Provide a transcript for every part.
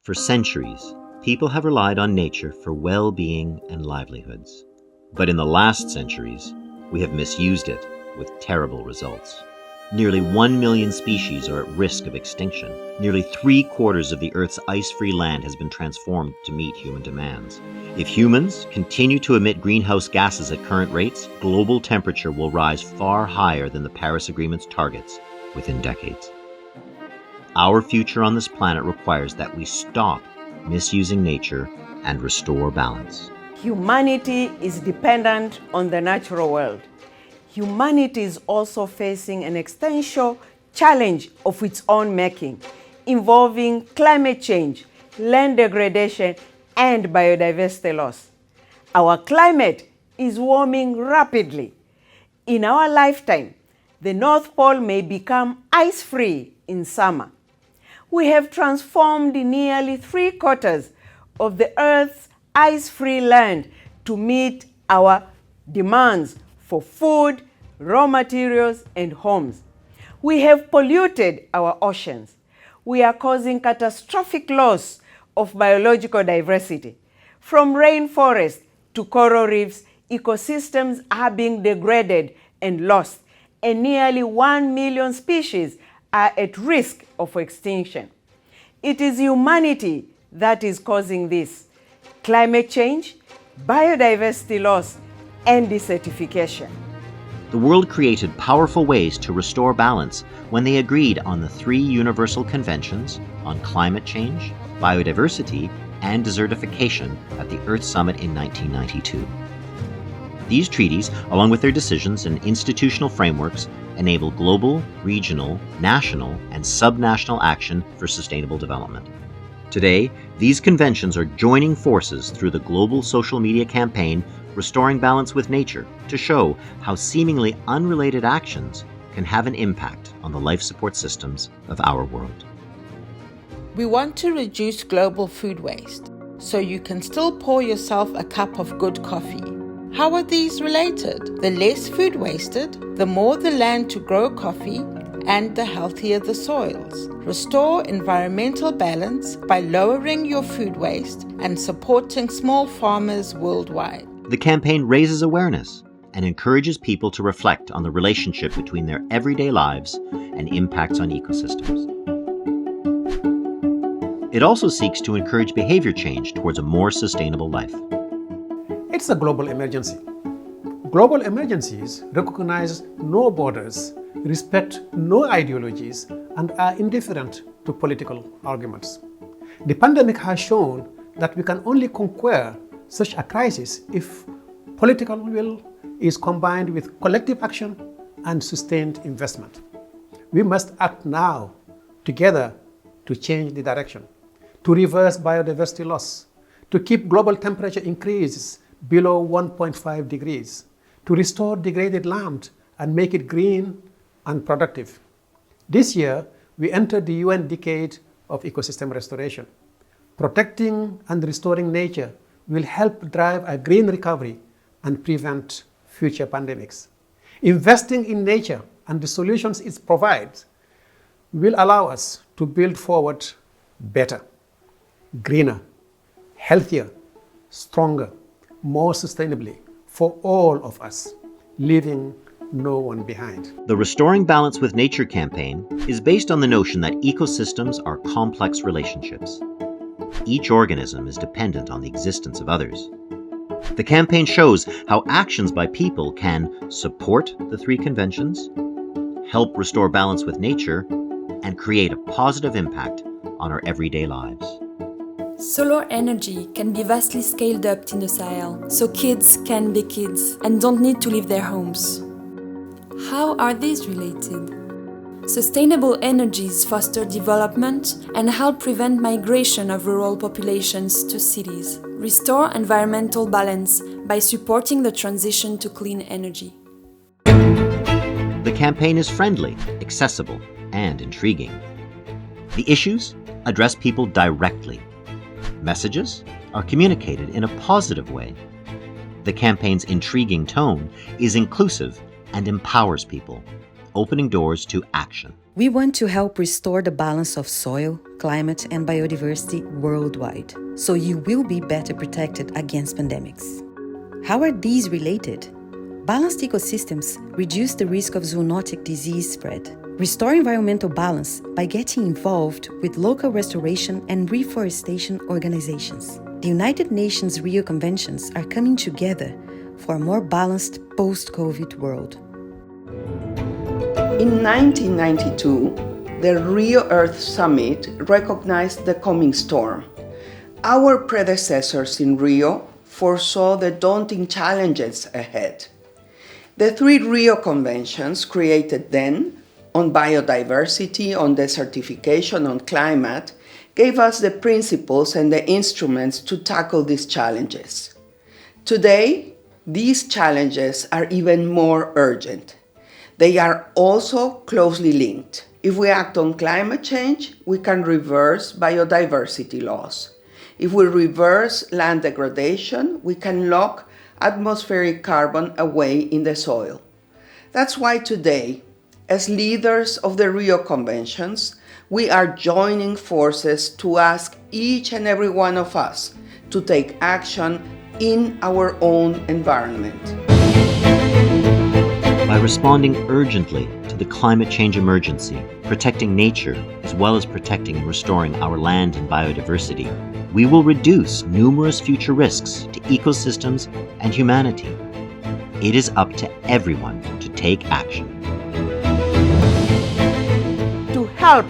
For centuries, people have relied on nature for well-being and livelihoods. But in the last centuries, we have misused it with terrible results. Nearly 1 million species are at risk of extinction. Nearly 3/4 of the Earth's ice-free land has been transformed to meet human demands. If humans continue to emit greenhouse gases at current rates, global temperature will rise far higher than the Paris Agreement's targets within decades. Our future on this planet requires that we stop misusing nature and restore balance. Humanity is dependent on the natural world. Humanity is also facing an existential challenge of its own making, involving climate change, land degradation, and biodiversity loss. Our climate is warming rapidly. In our lifetime, the North Pole may become ice-free in summer. We have transformed nearly 3/4 of the Earth's ice-free land to meet our demands for food, raw materials, and homes. We have polluted our oceans. We are causing catastrophic loss of biological diversity. From rainforests to coral reefs, ecosystems are being degraded and lost, and nearly 1 million species are at risk of extinction. It is humanity that is causing this: climate change, biodiversity loss, and desertification. The world created powerful ways to restore balance when they agreed on the 3 Universal Conventions on climate change, biodiversity, and desertification at the Earth Summit in 1992. These treaties, along with their decisions and institutional frameworks, enable global, regional, national, and subnational action for sustainable development. Today, these conventions are joining forces through the global social media campaign Restoring Balance with Nature to show how seemingly unrelated actions can have an impact on the life support systems of our world. We want to reduce global food waste, so you can still pour yourself a cup of good coffee. How are these related? The less food wasted, the more the land to grow coffee, and the healthier the soils. Restore environmental balance by lowering your food waste and supporting small farmers worldwide. The campaign raises awareness and encourages people to reflect on the relationship between their everyday lives and impacts on ecosystems. It also seeks to encourage behavior change towards a more sustainable life. It's a global emergency. Global emergencies recognize no borders, respect no ideologies, and are indifferent to political arguments. The pandemic has shown that we can only conquer such a crisis if political will is combined with collective action and sustained investment. We must act now, together, to change the direction, to reverse biodiversity loss, to keep global temperature increases below 1.5 degrees, to restore degraded land and make it green and productive. This year, we entered the UN Decade of Ecosystem Restoration. Protecting and restoring nature will help drive a green recovery and prevent future pandemics. Investing in nature and the solutions it provides will allow us to build forward better, greener, healthier, stronger, more sustainably for all of us, leaving no one behind. The Restoring Balance with Nature campaign is based on the notion that ecosystems are complex relationships. Each organism is dependent on the existence of others. The campaign shows how actions by people can support the 3 conventions, help restore balance with nature, and create a positive impact on our everyday lives. Solar energy can be vastly scaled up in the Sahel, so kids can be kids and don't need to leave their homes. How are these related? Sustainable energies foster development and help prevent migration of rural populations to cities. Restore environmental balance by supporting the transition to clean energy. The campaign is friendly, accessible, and intriguing. The issues address people directly. Messages are communicated in a positive way. The campaign's intriguing tone is inclusive and empowers people. opening doors to action. We want to help restore the balance of soil, climate, and biodiversity worldwide, so you will be better protected against pandemics. How are these related? Balanced ecosystems reduce the risk of zoonotic disease spread. Restore environmental balance by getting involved with local restoration and reforestation organizations. The United Nations Rio Conventions are coming together for a more balanced post-COVID world. In 1992, the Rio Earth Summit recognized the coming storm. Our predecessors in Rio foresaw the daunting challenges ahead. The 3 Rio Conventions created then on biodiversity, on desertification, on climate, gave us the principles and the instruments to tackle these challenges. Today, these challenges are even more urgent. They are also closely linked. If we act on climate change, we can reverse biodiversity loss. If we reverse land degradation, we can lock atmospheric carbon away in the soil. That's why today, as leaders of the Rio Conventions, we are joining forces to ask each and every one of us to take action in our own environment. By responding urgently to the climate change emergency, protecting nature as well as protecting and restoring our land and biodiversity, we will reduce numerous future risks to ecosystems and humanity. It is up to everyone to take action. To help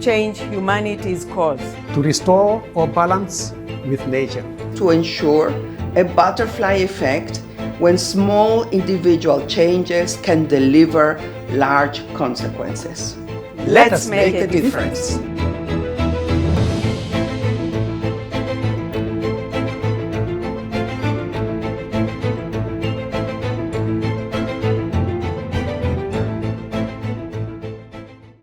change humanity's course. To restore our balance with nature. To ensure a butterfly effect when small individual changes can deliver large consequences. Let's make a difference.